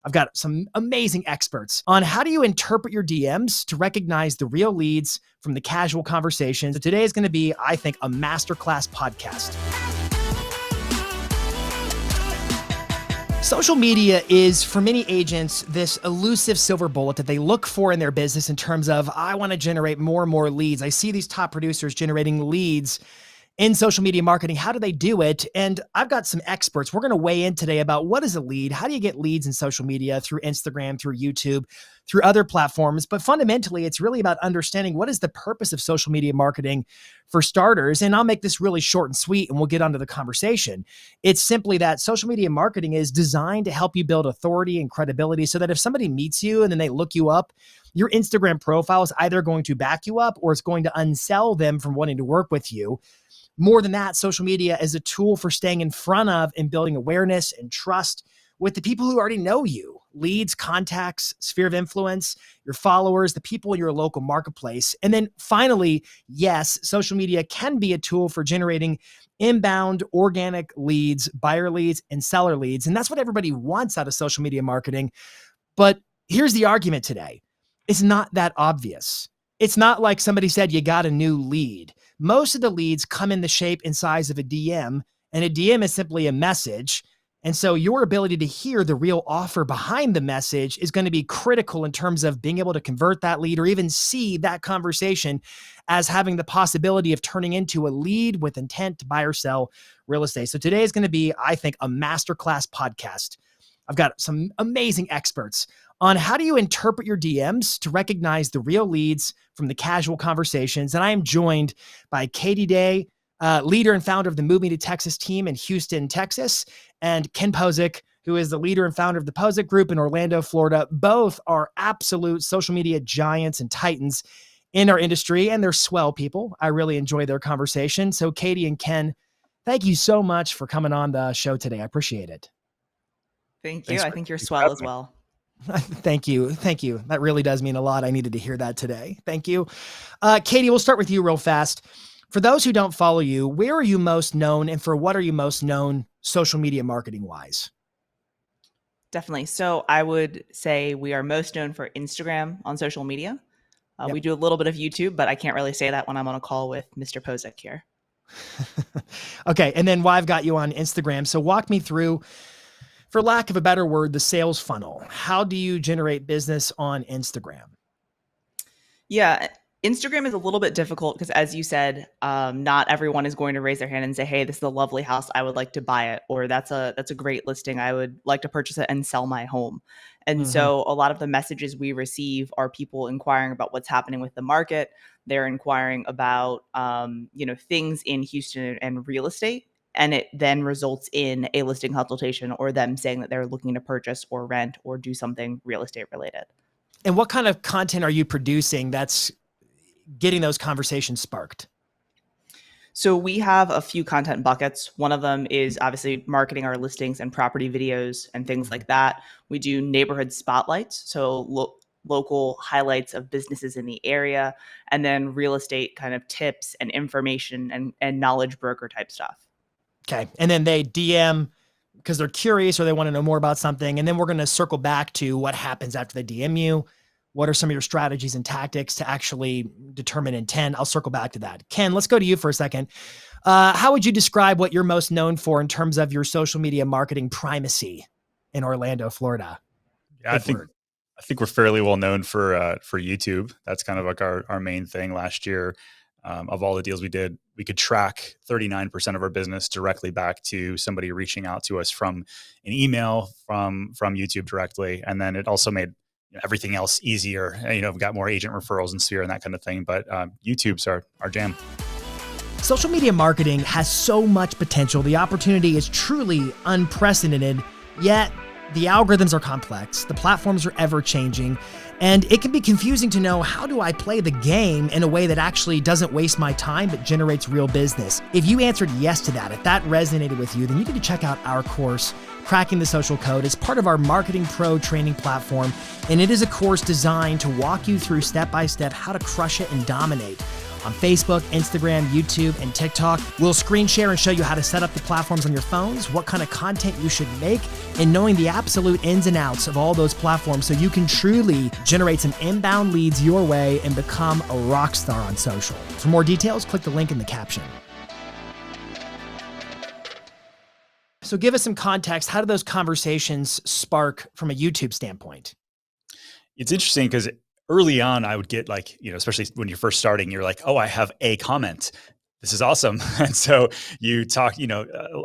I've got some amazing experts on how do you interpret your DMs to recognize the real leads from the casual conversations. So today is going to be, I think, a masterclass podcast. Social media is, for many agents, this elusive silver bullet that they look for in their business in terms of, I want to generate more and more leads. I see these top producers generating leads in social media marketing. How do they do it? And I've got some experts. We're going to weigh in today about what is a lead? How do you get leads in social media through Instagram, through YouTube, through other platforms? But fundamentally, it's really about understanding what is the purpose of social media marketing for starters. And I'll make this really short and sweet and we'll get onto the conversation. It's simply that social media marketing is designed to help you build authority and credibility so that if somebody meets you and then they look you up, your Instagram profile is either going to back you up or it's going to unsell them from wanting to work with you. More than that, social media is a tool for staying in front of and building awareness and trust with the people who already know you. Leads, contacts, sphere of influence, your followers, the people in your local marketplace. And then finally, yes, social media can be a tool for generating inbound organic leads, buyer leads, and seller leads. And that's what everybody wants out of social media marketing. But here's the argument today. It's not that obvious. It's not like somebody said you got a new lead. Most of the leads come in the shape and size of a DM, and a DM is simply a message. And so your ability to hear the real offer behind the message is going to be critical in terms of being able to convert that lead or even see that conversation as having the possibility of turning into a lead with intent to buy or sell real estate. So today is going to be, I think, a masterclass podcast. I've got some amazing experts on how do you interpret your DMs to recognize the real leads from the casual conversations. And I am joined by Katie Day, leader and founder of the Move Me to Texas team in Houston, Texas, and Ken Posick, who is the leader and founder of the Posick Group in Orlando, Florida. Both are absolute social media giants and titans in our industry, and they're swell people. I really enjoy their conversation. So Katie and Ken, thank you so much for coming on the show today. I appreciate it. Thank you. I think you're swell as well. Thank you. Thank you. That really does mean a lot. I needed to hear that today. Thank you. Katie, we'll start with you real fast. For those who don't follow you, where are you most known and for what are you most known social media marketing wise? Definitely. So I would say we are most known for Instagram on social media. Yep. We do a little bit of YouTube, but I can't really say that when I'm on a call with Mr. Posick here. Okay. And then while I've got you on Instagram, so walk me through, for lack of a better word, the sales funnel. How do you generate business on Instagram? Yeah, Instagram is a little bit difficult because, as you said, not everyone is going to raise their hand and say, hey, this is a lovely house. I would like to buy it. Or that's a great listing. I would like to purchase it and sell my home. And so a lot of the messages we receive are people inquiring about what's happening with the market. They're inquiring about, things in Houston and real estate. And it then results in a listing consultation or them saying that they're looking to purchase or rent or do something real estate related. And what kind of content are you producing that's getting those conversations sparked? So we have a few content buckets. One of them is obviously marketing our listings and property videos and things like that. We do neighborhood spotlights, so local highlights of businesses in the area, and then real estate kind of tips and information and knowledge broker type stuff. Okay. And then they DM because they're curious or they want to know more about something. And then we're going to circle back to what happens after they DM you. What are some of your strategies and tactics to actually determine intent? I'll circle back to that. Ken, let's go to you for a second. How would you describe what you're most known for in terms of your social media marketing primacy in Orlando, Florida? Yeah, I think we're fairly well known for YouTube. That's kind of like our main thing last year. Of all the deals we did, we could track 39% of our business directly back to somebody reaching out to us from an email from YouTube directly. And then it also made everything else easier. We've got more agent referrals and sphere and that kind of thing. But YouTube's our jam. Social media marketing has so much potential. The opportunity is truly unprecedented, yet the algorithms are complex. The platforms are ever changing. And it can be confusing to know, how do I play the game in a way that actually doesn't waste my time but generates real business? If you answered yes to that, if that resonated with you, then you need to check out our course, Cracking the Social Code. It's part of our MarketingPRO training platform, and it is a course designed to walk you through step-by-step how to crush it and dominate on Facebook, Instagram, YouTube, and TikTok. We'll screen share and show you how to set up the platforms on your phones, what kind of content you should make, and knowing the absolute ins and outs of all those platforms so you can truly generate some inbound leads your way and become a rock star on social. For more details, click the link in the caption. So give us some context. How do those conversations spark from a YouTube standpoint? It's interesting because early on, I would get like, especially when you're first starting, you're like, oh, I have a comment. This is awesome. And so you talk,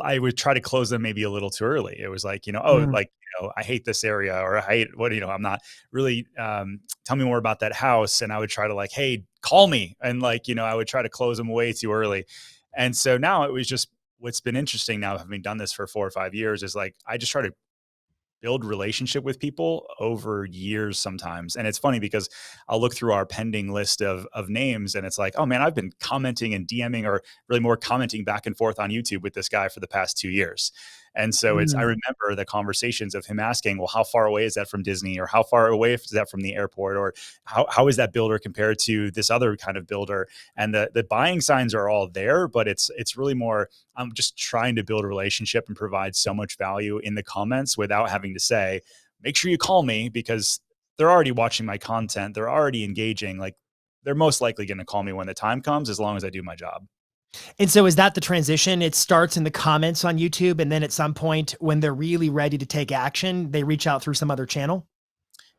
I would try to close them maybe a little too early. It was like, I hate this area, or I hate I'm not really, tell me more about that house. And I would try to like, hey, call me. And I would try to close them way too early. And so now it was just, what's been interesting now, having done this for 4 or 5 years, is like, I just try to build relationship with people over years sometimes. And it's funny because I'll look through our pending list of names and it's like, oh man, I've been commenting and DMing, or really more commenting back and forth on YouTube with this guy for the past 2 years. And so I remember the conversations of him asking, well, how far away is that from Disney? Or how far away is that from the airport? Or how is that builder compared to this other kind of builder? And the buying signs are all there, but it's really more, I'm just trying to build a relationship and provide so much value in the comments without having to say, make sure you call me, because they're already watching my content. They're already engaging. Like, they're most likely going to call me when the time comes, as long as I do my job. And so is that the transition? It starts in the comments on YouTube, and then at some point when they're really ready to take action, they reach out through some other channel?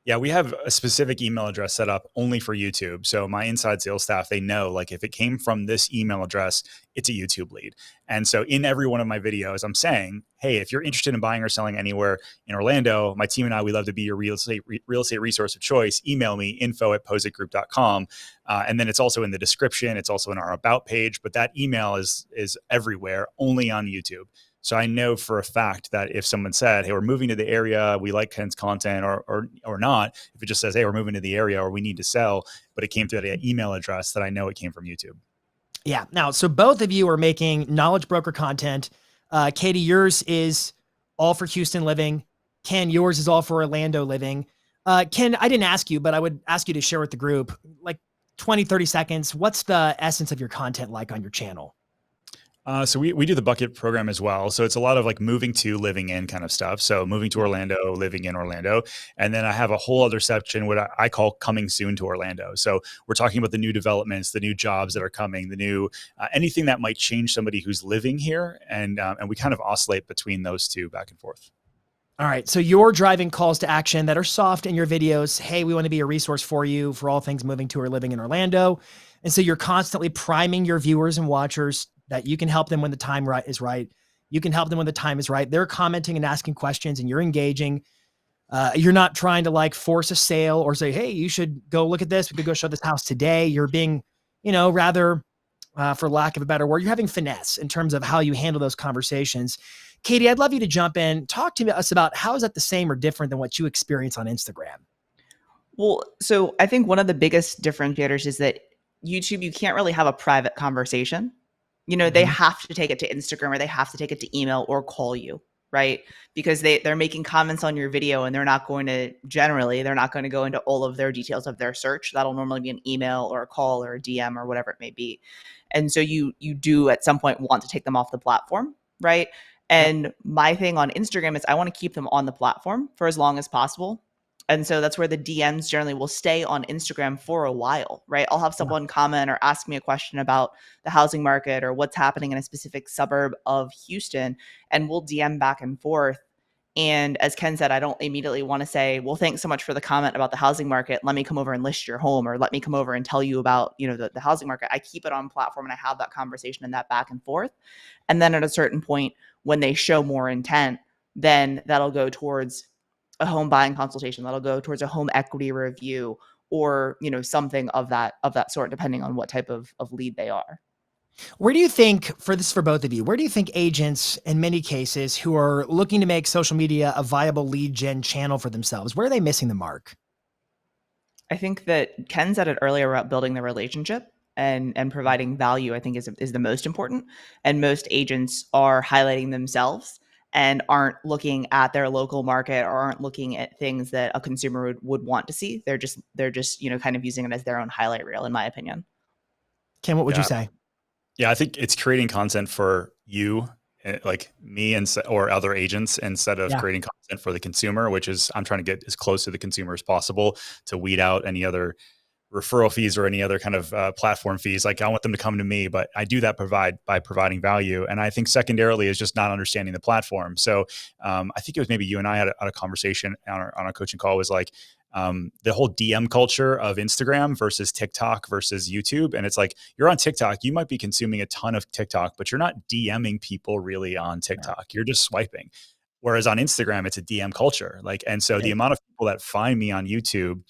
Yeah, we have a specific email address set up only for YouTube. So my inside sales staff, they know, like, if it came from this email address, it's a YouTube lead. And so in every one of my videos, I'm saying, hey, if you're interested in buying or selling anywhere in Orlando, my team and I, we love to be your real estate resource of choice. Email me, info@positgroup.com. And then it's also in the description. It's also in our about page, but that email is everywhere, only on YouTube. So I know for a fact that if someone said, hey, we're moving to the area, we like Ken's content, or not, if it just says, hey, we're moving to the area, or we need to sell, but it came through that email address, that I know it came from YouTube. Yeah. Now, so both of you are making knowledge broker content. Katie, yours is all for Houston living. Ken, yours is all for Orlando living. Ken, I didn't ask you, but I would ask you to share with the group, like 20, 30 seconds. What's the essence of your content like on your channel? So we do the bucket program as well. So it's a lot of like moving to, living in kind of stuff. So moving to Orlando, living in Orlando. And then I have a whole other section, what I call coming soon to Orlando. So we're talking about the new developments, the new jobs that are coming, the new, anything that might change somebody who's living here. And we kind of oscillate between those two back and forth. All right. So you're driving calls to action that are soft in your videos. Hey, we want to be a resource for you for all things moving to or living in Orlando. And so you're constantly priming your viewers and watchers that you can help them when the time is right. You can help them when the time is right. They're commenting and asking questions, and you're engaging. You're not trying to like force a sale or say, hey, you should go look at this. We could go show this house today. You're being, rather, for lack of a better word, you're having finesse in terms of how you handle those conversations. Katie, I'd love you to jump in. Talk to us about how is that the same or different than what you experience on Instagram? Well, so I think one of the biggest differentiators is that YouTube, you can't really have a private conversation. They have to take it to Instagram, or they have to take it to email or call you, right? Because they're making comments on your video, and they're not going to go into all of their details of their search. That'll normally be an email or a call or a DM or whatever it may be. And so you do at some point want to take them off the platform, right? And my thing on Instagram is I want to keep them on the platform for as long as possible. And so that's where the DMs generally will stay on Instagram for a while, right? I'll have someone comment or ask me a question about the housing market or what's happening in a specific suburb of Houston, and we'll DM back and forth. And as Ken said, I don't immediately want to say, well, thanks so much for the comment about the housing market. Let me come over and list your home, or let me come over and tell you about, the housing market. I keep it on platform, and I have that conversation and that back and forth. And then at a certain point, when they show more intent, then that'll go towards a home buying consultation, that'll go towards a home equity review, or something of that sort, depending on what type of lead they are. Where do you think, for both of you, where do you think agents in many cases who are looking to make social media a viable lead gen channel for themselves, where are they missing the mark? I think that Ken said it earlier about building the relationship and providing value, I think is the most important. And most agents are highlighting themselves and aren't looking at their local market, or aren't looking at things that a consumer would want to see. They're just kind of using it as their own highlight reel, in my opinion. Ken, what would you Yeah. say? Yeah, I think it's creating content for you, like me or other agents, instead of Yeah. creating content for the consumer, which is I'm trying to get as close to the consumer as possible to weed out any other referral fees or any other kind of platform fees. Like I want them to come to me, but I do that by providing value. And I think secondarily is just not understanding the platform. So I think it was maybe you and I had a conversation on our coaching call, was like the whole DM culture of Instagram versus TikTok versus YouTube. And it's like, you're on TikTok, you might be consuming a ton of TikTok, but you're not DMing people really on TikTok. You're just swiping. Whereas on Instagram, it's a DM culture. Like, and so the amount of people that find me on YouTube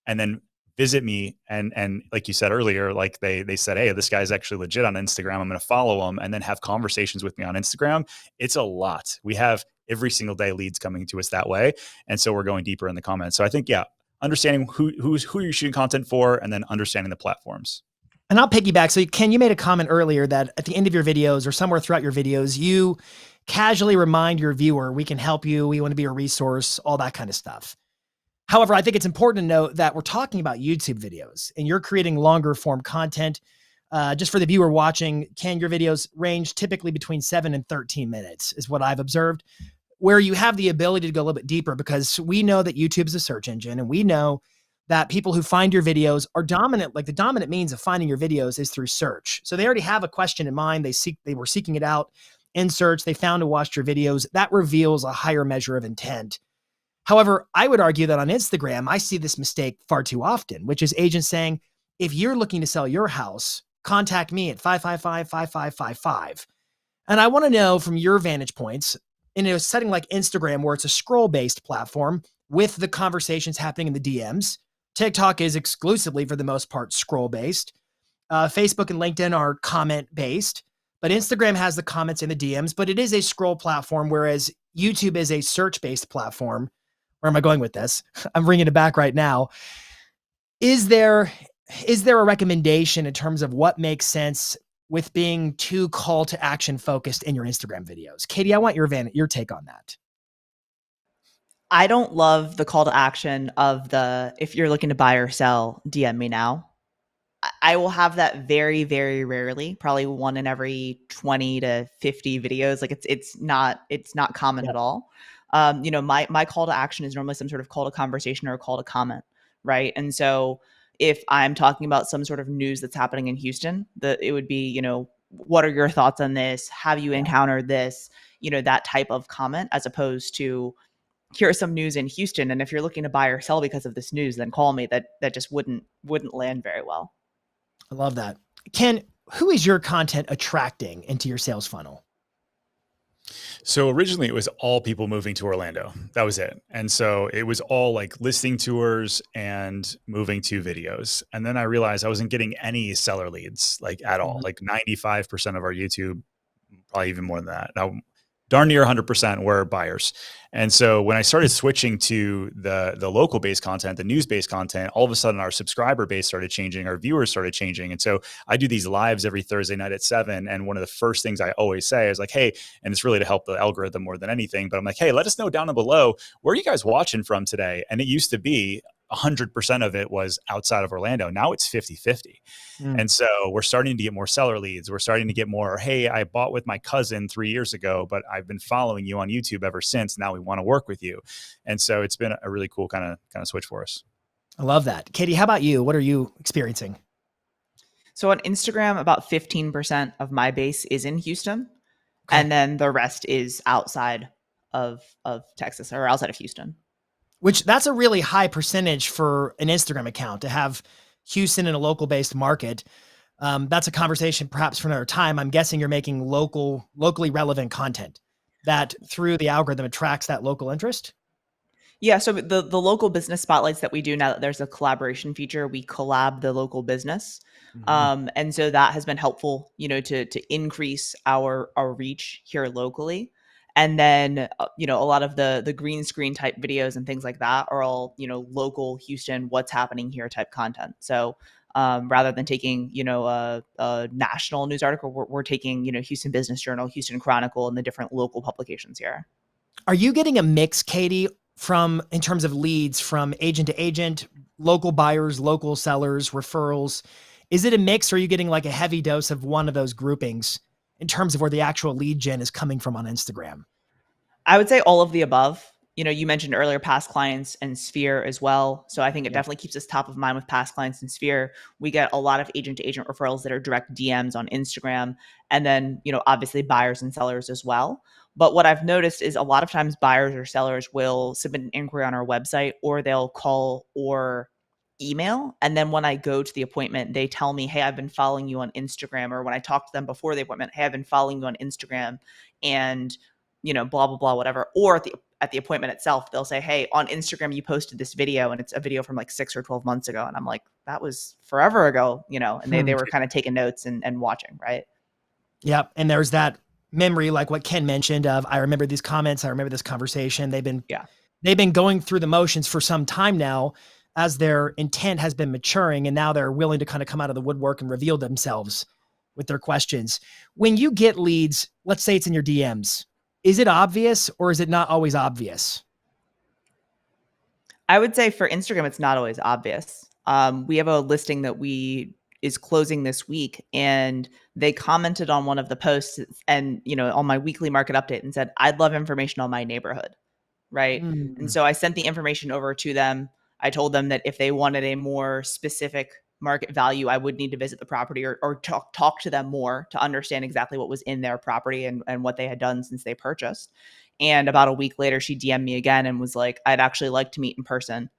and then visit me and like you said earlier, like they said, hey, this guy's actually legit on Instagram, I'm going to follow him, and then have conversations with me on Instagram. It's a lot. We have every single day leads coming to us that way. And so we're going deeper in the comments. So I think, yeah, understanding who you're shooting content for, and then understanding the platforms. And I'll piggyback. So Ken, you made a comment earlier that at the end of your videos or somewhere throughout your videos, you casually remind your viewer, we can help you, we want to be a resource, all that kind of stuff. However, I think it's important to note that we're talking about YouTube videos and you're creating longer form content. Just for the viewer watching, Ken, your videos range typically between 7 and 13 minutes is what I've observed, where you have the ability to go a little bit deeper, because we know that YouTube is a search engine, and we know that people who find your videos are dominant. Like the dominant means of finding your videos is through search. So they already have a question in mind. They were seeking it out in search. They found and watched your videos. That reveals a higher measure of intent. However, I would argue that on Instagram, I see this mistake far too often, which is agents saying, if you're looking to sell your house, contact me at 555-5555. And I want to know from your vantage points, in a setting like Instagram, where it's a scroll-based platform with the conversations happening in the DMs. TikTok is exclusively, for the most part, scroll-based. Facebook and LinkedIn are comment-based. But Instagram has the comments in the DMs, but it is a scroll platform, whereas YouTube is a search-based platform. Where am I going with this? I'm bringing it back right now. Is there a recommendation in terms of what makes sense with being too call to action focused in your Instagram videos? Katie, I want your take on that. I don't love the call to action of if you're looking to buy or sell, DM me now. I will have that very, very rarely, probably one in every 20 to 50 videos. Like it's not common at all. My call to action is normally some sort of call to conversation or a call to comment, right? And so if I'm talking about some sort of news that's happening in Houston, it would be, what are your thoughts on this? Have you encountered this? That type of comment, as opposed to, here's some news in Houston, and if you're looking to buy or sell because of this news, then call me. That just wouldn't land very well. I love that. Ken, who is your content attracting into your sales funnel? So originally it was all people moving to Orlando. That was it. And so it was all like listing tours and moving to videos. And then I realized I wasn't getting any seller leads, like at all. Like 95% of our YouTube, probably even more than that. Now, darn near 100% were buyers. And so when I started switching to the local based content, the news based content, all of a sudden our subscriber base started changing, our viewers started changing. And so I do these lives every Thursday night at 7. And one of the first things I always say is like, hey, and it's really to help the algorithm more than anything, but I'm like, hey, let us know down below, where are you guys watching from today? And it used to be 100% of it was outside of Orlando. Now it's 50-50. And so we're starting to get more seller leads. We're starting to get more, hey, I bought with my cousin 3 years ago, but I've been following you on YouTube ever since. Now we want to work with you. And so it's been a really cool kind of switch for us. I love that. Katie, how about you? What are you experiencing? So on Instagram, about 15% of my base is in Houston. Okay. And then the rest is outside of Texas or outside of Houston. Which that's a really high percentage for an Instagram account to have Houston in a local based market. That's a conversation perhaps for another time. I'm guessing you're making locally relevant content that through the algorithm attracts that local interest. Yeah. So the local business spotlights that we do now that there's a collaboration feature, we collab the local business. And so that has been helpful, to increase our reach here locally. And then, a lot of the green screen type videos and things like that are all, local Houston, what's happening here type content. So rather than taking, a national news article, we're taking, Houston Business Journal, Houston Chronicle, and the different local publications here. Are you getting a mix, Katie, in terms of leads from agent to agent, local buyers, local sellers, referrals? Is it a mix, or are you getting like a heavy dose of one of those groupings in terms of where the actual lead gen is coming from on Instagram? I would say all of the above. You mentioned earlier past clients and Sphere as well. So I think it definitely keeps us top of mind with past clients and Sphere. We get a lot of agent to agent referrals that are direct DMs on Instagram. And then, obviously buyers and sellers as well. But what I've noticed is a lot of times buyers or sellers will submit an inquiry on our website, or they'll call or email. And then when I go to the appointment, they tell me, hey, I've been following you on Instagram. Or when I talk to them before the appointment, hey, I've been following you on Instagram, and blah, blah, blah, whatever. Or at the appointment itself, they'll say, hey, on Instagram, you posted this video, and it's a video from like 6 or 12 months ago. And I'm like, that was forever ago, and they were kind of taking notes and watching, right? Yep. And there's that memory, like what Ken mentioned of, I remember these comments. I remember this conversation. They've been going through the motions for some time now, as their intent has been maturing. And now they're willing to kind of come out of the woodwork and reveal themselves with their questions. When you get leads, let's say it's in your DMs, is it obvious or is it not always obvious? I would say for Instagram, it's not always obvious. We have a listing that is closing this week, and they commented on one of the posts and, on my weekly market update, and said, I'd love information on my neighborhood. Right. And so I sent the information over to them. I told them that if they wanted a more specific market value, I would need to visit the property or talk to them more to understand exactly what was in their property and what they had done since they purchased. And about a week later, she DM'd me again and was like, I'd actually like to meet in person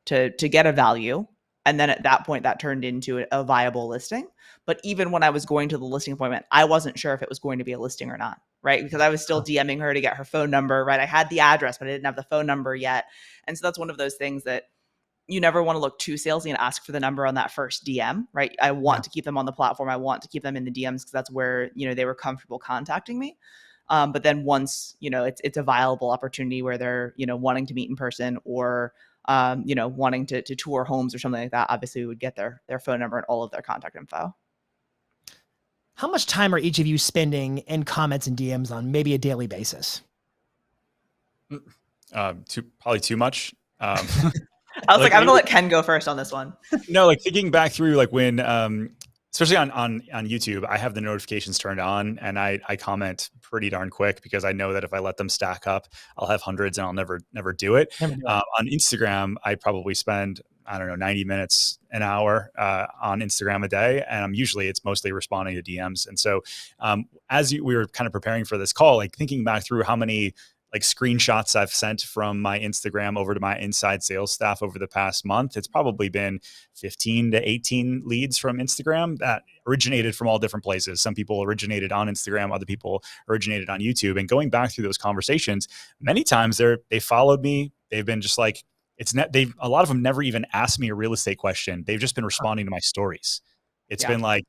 to get a value. And then at that point, that turned into a viable listing. But even when I was going to the listing appointment, I wasn't sure if it was going to be a listing or not, right? Because I was still DMing her to get her phone number, right? I had the address, but I didn't have the phone number yet. And so that's one of those things that you never want to look too salesy and ask for the number on that first DM, right? I want to keep them on the platform. I want to keep them in the DMs because that's where, they were comfortable contacting me. But then once, it's a viable opportunity where they're, wanting to meet in person or, wanting to tour homes or something like that, obviously we would get their phone number and all of their contact info. How much time are each of you spending in comments and DMs on maybe a daily basis? Probably too much. I was like, I'm gonna let Ken go first on this one. No, like thinking back through, like when, especially on YouTube, I have the notifications turned on, and I comment pretty darn quick because I know that if I let them stack up, I'll have hundreds and I'll never do it. On Instagram, I probably spend, I don't know, 90 minutes, an hour on Instagram a day. And it's mostly responding to DMs. And so we were kind of preparing for this call, like thinking back through how many like screenshots I've sent from my Instagram over to my inside sales staff over the past month, it's probably been 15 to 18 leads from Instagram that originated from all different places. Some people originated on Instagram, other people originated on YouTube. And going back through those conversations, many times they followed me. They've been just like, a lot of them never even asked me a real estate question. They've just been responding to my stories. It's been like,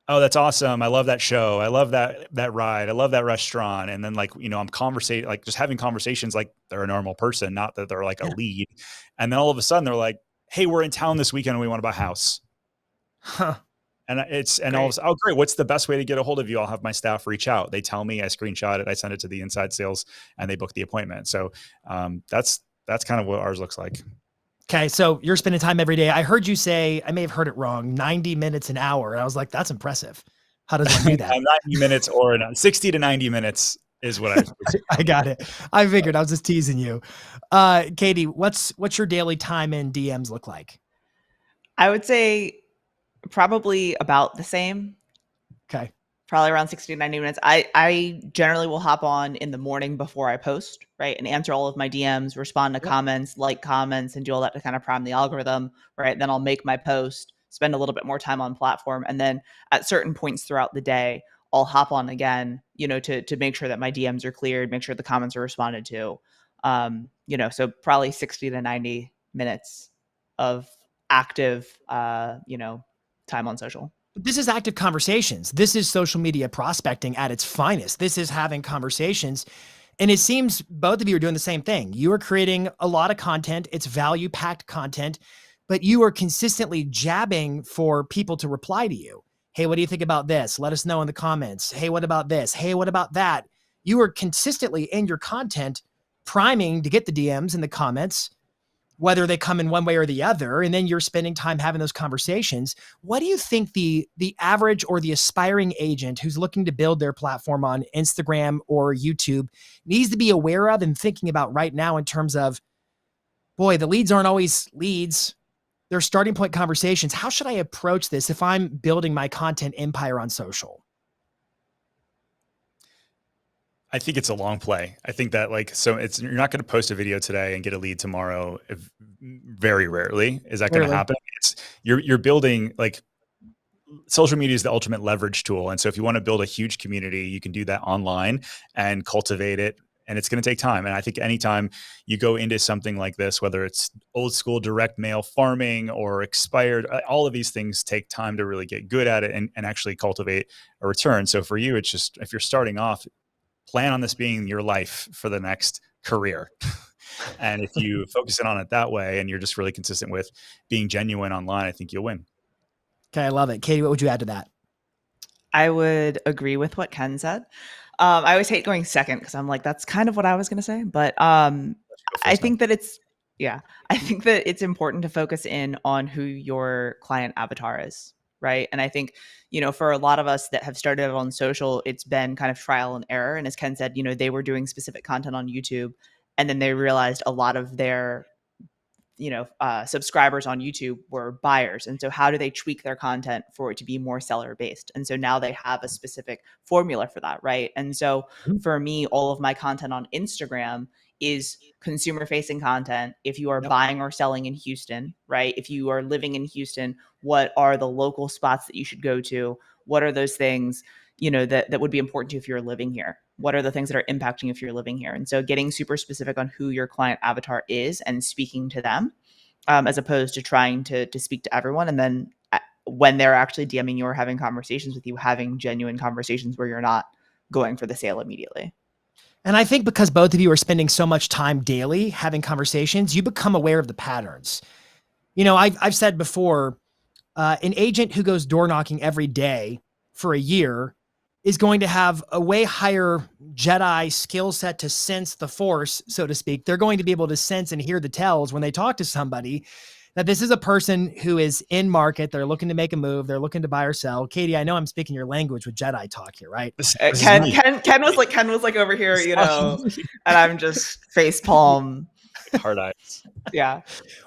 oh, that's awesome. I love that show. I love that ride. I love that restaurant. And then I'm like just having conversations like they're a normal person, not that they're like a lead. And then all of a sudden they're like, hey, we're in town this weekend and we want to buy a house. Huh. And all of a sudden, oh, great. What's the best way to get a hold of you? I'll have my staff reach out. They tell me, I screenshot it. I send it to the inside sales and they book the appointment. So that's kind of what ours looks like. Okay. So you're spending time every day. I heard you say, I may have heard it wrong, 90 minutes an hour. And I was like, that's impressive. How does one do that? 90 minutes or 60 to 90 minutes is what I got it. I figured I was just teasing you. Katie, what's your daily time in DMs look like? I would say probably about the same. Okay. Probably around 60 to 90 minutes. I generally will hop on in the morning before I post, right? And answer all of my DMs, respond to comments, like comments, and do all that to kind of prime the algorithm, right? Then I'll make my post, spend a little bit more time on platform. And then at certain points throughout the day, I'll hop on again, to make sure that my DMs are cleared, make sure the comments are responded to. So probably 60 to 90 minutes of active, time on social. This is active conversations. This is social media prospecting at its finest. This is having conversations. And it seems both of you are doing the same thing. You are creating a lot of content. It's value-packed content, but you are consistently jabbing for people to reply to you. Hey, what do you think about this? Let us know in the comments. Hey, what about this? Hey, what about that? You are consistently in your content priming to get the DMs and the comments. whether they come in one way or the other, and then you're spending time having those conversations. What do you think the average or the aspiring agent who's looking to build their platform on Instagram or YouTube needs to be aware of and thinking about right now in terms of, boy, the leads aren't always leads. They're starting point conversations. How should I approach this if I'm building my content empire on social? I think it's a long play. I think that you're not going to post a video today and get a lead tomorrow. Very rarely is that going to happen. You're building, like, social media is the ultimate leverage tool. And so if you want to build a huge community, you can do that online and cultivate it. And it's going to take time. And I think anytime you go into something like this, whether it's old school direct mail farming or expired, all of these things take time to really get good at it and actually cultivate a return. So for you, it's just, if you're starting off, plan on this being your life for the next career. And if you focus in on it that way, and you're just really consistent with being genuine online, I think you'll win. Okay, I love it. Katie, what would you add to that? I would agree with what Ken said. I always hate going second because I'm like, that's kind of what I was going to say. But I think that I think that it's important to focus in on who your client avatar is, right? And I think, for a lot of us that have started on social, it's been kind of trial and error. And as Ken said, they were doing specific content on YouTube, and then they realized a lot of their subscribers on YouTube were buyers. And so how do they tweak their content for it to be more seller based? And so now they have a specific formula for that, right? And so for me, all of my content on Instagram is consumer facing content. If you are buying or selling in Houston, right? If you are living in Houston, what are the local spots that you should go to? What are those things, that would be important to you if you're living here? What are the things that are impacting if you're living here? And so getting super specific on who your client avatar is and speaking to them, as opposed to trying to speak to everyone. And then when they're actually DMing you or having conversations with you, having genuine conversations where you're not going for the sale immediately. And I think because both of you are spending so much time daily having conversations, you become aware of the patterns. I've said before, an agent who goes door knocking every day for a year is going to have a way higher Jedi skill set to sense the force, so to speak. They're going to be able to sense and hear the tells when they talk to somebody that this is a person who is in market. They're looking to make a move. They're looking to buy or sell. Katie, I know I'm speaking your language with Jedi talk here, right? Ken was like over here, and I'm just face palm. Hard eyes. Yeah.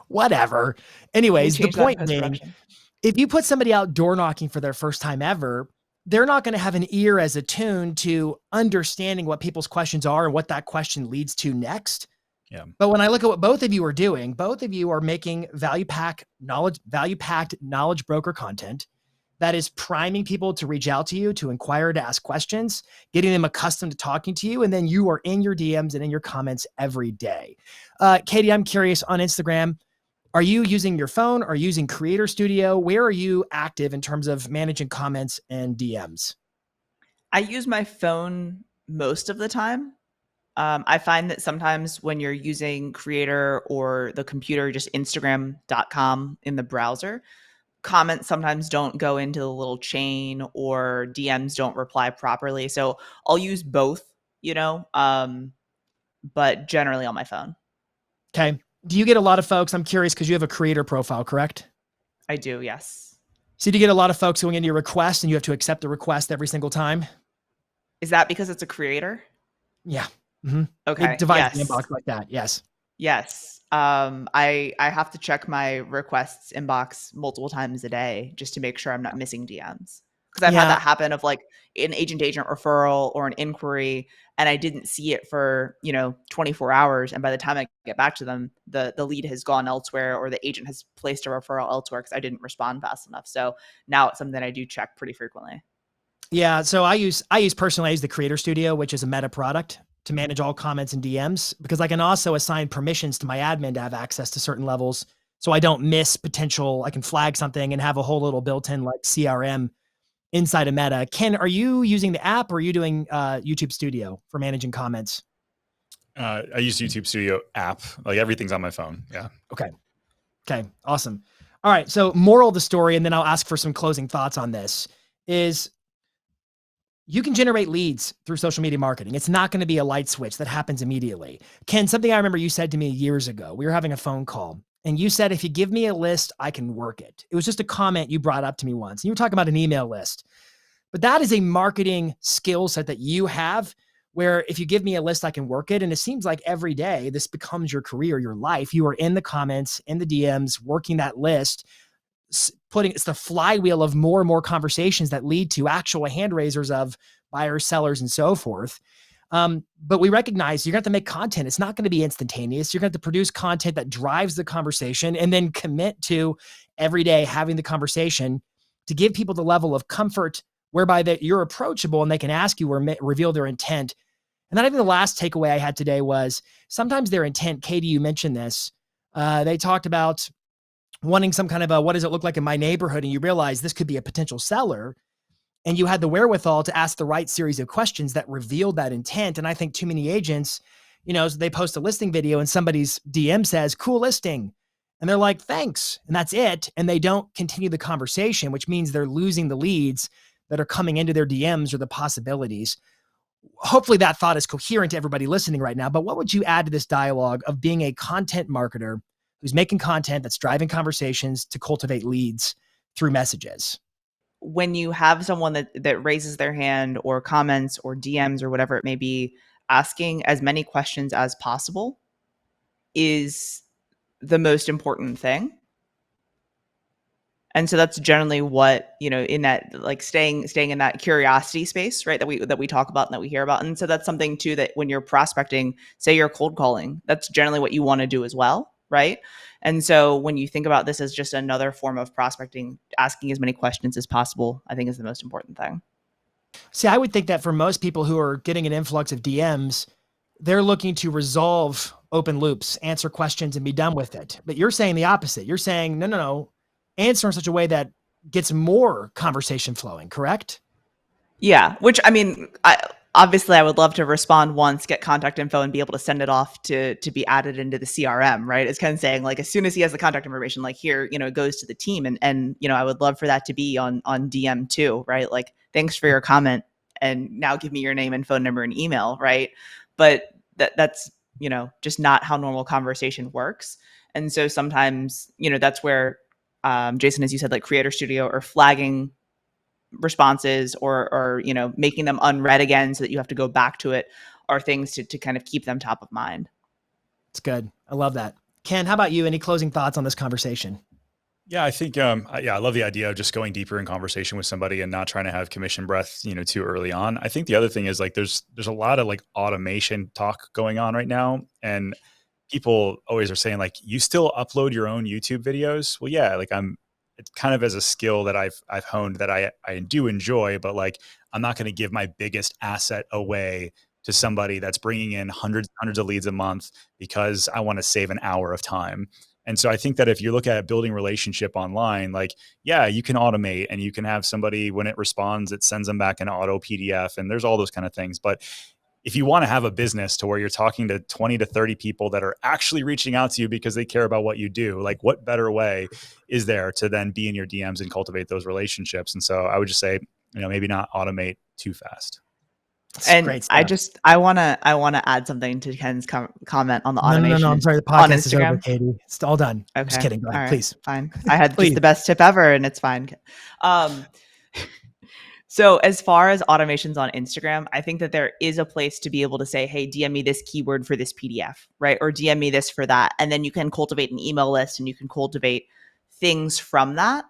Whatever. Anyways, the point being, if you put somebody out door knocking for their first time ever, they're not going to have an ear as attuned to understanding what people's questions are and what that question leads to next. Yeah. But when I look at what both of you are doing, both of you are making value-packed knowledge broker content that is priming people to reach out to you, to inquire, to ask questions, getting them accustomed to talking to you. And then you are in your DMs and in your comments every day. Katie, I'm curious, on Instagram, are you using your phone? Are you using Creator Studio? Where are you active in terms of managing comments and DMs? I use my phone most of the time. I find that sometimes when you're using Creator or the computer, just Instagram.com in the browser, comments sometimes don't go into the little chain, or DMs don't reply properly. So I'll use both, but generally on my phone. Okay. Do you get a lot of folks? I'm curious because you have a creator profile, correct? I do, yes. So do you get a lot of folks going into your request and you have to accept the request every single time? Is that because it's a creator? Yeah. Mm-hmm. Okay. It divides the inbox like that. Yes. Yes. I have to check my requests inbox multiple times a day just to make sure I'm not missing DMs. Because I've had that happen of like an agent-agent referral or an inquiry, and I didn't see it for 24 hours, and by the time I get back to them, the lead has gone elsewhere, or the agent has placed a referral elsewhere because I didn't respond fast enough. So now it's something I do check pretty frequently. Yeah. So I use the Creator Studio, which is a Meta product, to manage all comments and DMs, because I can also assign permissions to my admin to have access to certain levels, so I don't miss potential. I can flag something and have a whole little built-in like CRM inside of Meta. Ken, are you using the app, or are you doing YouTube Studio for managing comments? I use YouTube Studio app. Like, everything's on my phone. Yeah. Okay. Awesome. All right. So moral of the story, and then I'll ask for some closing thoughts on this, is you can generate leads through social media marketing. It's not going to be a light switch that happens immediately. Ken, something I remember you said to me years ago, we were having a phone call and you said, if you give me a list, I can work it. It was just a comment you brought up to me once. You were talking about an email list, but that is a marketing skill set that you have where if you give me a list, I can work it. And it seems like every day this becomes your career, your life. You are in the comments, in the DMs, working that list, it's the flywheel of more and more conversations that lead to actual hand raisers of buyers, sellers, and so forth. But we recognize you're going to have to make content. It's not going to be instantaneous. You're going to have to produce content that drives the conversation and then commit to every day having the conversation to give people the level of comfort whereby that you're approachable and they can ask you or reveal their intent. And then I think the last takeaway I had today was sometimes their intent, Katie, you mentioned this, they talked about wanting some kind of a, what does it look like in my neighborhood? And you realize this could be a potential seller. And you had the wherewithal to ask the right series of questions that revealed that intent. And I think too many agents, they post a listing video and somebody's DM says, cool listing. And they're like, thanks. And that's it. And they don't continue the conversation, which means they're losing the leads that are coming into their DMs or the possibilities. Hopefully that thought is coherent to everybody listening right now. But what would you add to this dialogue of being a content marketer who's making content that's driving conversations to cultivate leads through messages? When you have someone that raises their hand or comments or DMs or whatever it may be, asking as many questions as possible is the most important thing. And so that's generally what, in that, like staying in that curiosity space, right? That we talk about and that we hear about. And so that's something too, that when you're prospecting, say you're cold calling, that's generally what you want to do as well. Right. And so when you think about this as just another form of prospecting, asking as many questions as possible, I think is the most important thing. See, I would think that for most people who are getting an influx of DMs, they're looking to resolve open loops, answer questions and be done with it. But you're saying the opposite. You're saying, no, answer in such a way that gets more conversation flowing, correct? Yeah. Which, obviously I would love to respond once, get contact info and be able to send it off to be added into the CRM, right? It's kind of saying like, as soon as he has the contact information, like here, it goes to the team and, I would love for that to be on DM too, right? Like, thanks for your comment and now give me your name and phone number and email. Right. But that's, just not how normal conversation works. And so sometimes, that's where, Jason, as you said, like Creator Studio or flagging responses or making them unread again so that you have to go back to it are things to kind of keep them top of mind. It's good. I love that. Ken, how about you? Any closing thoughts on this conversation? Yeah, I think, I love the idea of just going deeper in conversation with somebody and not trying to have commission breath, too early on. I think the other thing is like, there's a lot of like automation talk going on right now. And people always are saying like, you still upload your own YouTube videos. Well, yeah, like it's kind of as a skill that I've honed that I do enjoy, but like, I'm not going to give my biggest asset away to somebody that's bringing in hundreds of leads a month because I want to save an hour of time. And so I think that if you look at building relationship online, like, yeah, you can automate and you can have somebody when it responds, it sends them back an auto PDF and there's all those kind of things. But if you want to have a business to where you're talking to 20 to 30 people that are actually reaching out to you because they care about what you do, like what better way is there to then be in your DMs and cultivate those relationships? And so I would just say, maybe not automate too fast. That's and great stuff. I want to add something to Ken's comment on the automation. No, I'm sorry. The podcast is over, Katie. It's all done. Okay. I'm just kidding. Go ahead, all right, please. Fine. I had just the best tip ever and it's fine. So as far as automations on Instagram, I think that there is a place to be able to say, hey, DM me this keyword for this PDF, right? Or DM me this for that. And then you can cultivate an email list and you can cultivate things from that.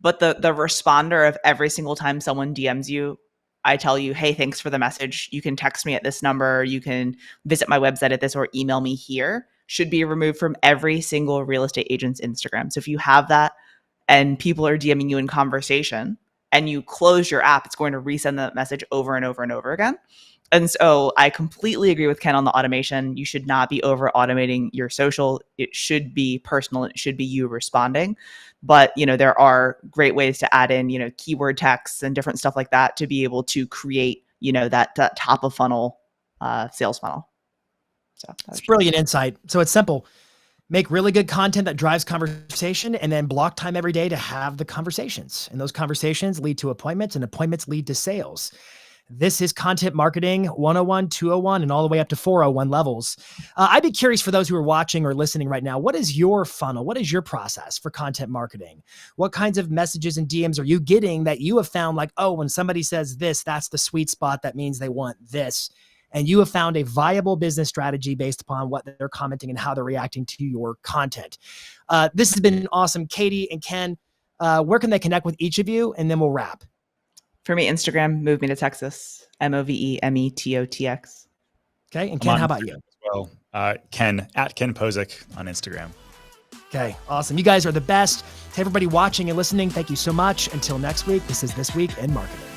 But the responder of every single time someone DMs you, I tell you, hey, thanks for the message. You can text me at this number. You can visit my website at this or email me here, should be removed from every single real estate agent's Instagram. So if you have that and people are DMing you in conversation and you close your app, it's going to resend that message over and over and over again. And so I completely agree with Ken on the automation. You should not be over automating your social. It should be personal. It should be you responding. But, there are great ways to add in, keyword texts and different stuff like that to be able to create, that top of funnel sales funnel. So it's brilliant insight. So it's simple. Make really good content that drives conversation and then block time every day to have the conversations. And those conversations lead to appointments and appointments lead to sales. This is content marketing 101, 201, and all the way up to 401 levels. I'd be curious for those who are watching or listening right now, what is your funnel? What is your process for content marketing? What kinds of messages and DMs are you getting that you have found like, oh, when somebody says this, that's the sweet spot. That means they want this. And you have found a viable business strategy based upon what they're commenting and how they're reacting to your content. This has been awesome. Katie and Ken, where can they connect with each of you? And then we'll wrap. For me, Instagram, Move Me to Texas, MOVEMETOTX. Okay. And Ken, how about you? Well, Ken, at Ken Posick on Instagram. Okay. Awesome. You guys are the best. To everybody watching and listening, thank you so much. Until next week, this is This Week in Marketing.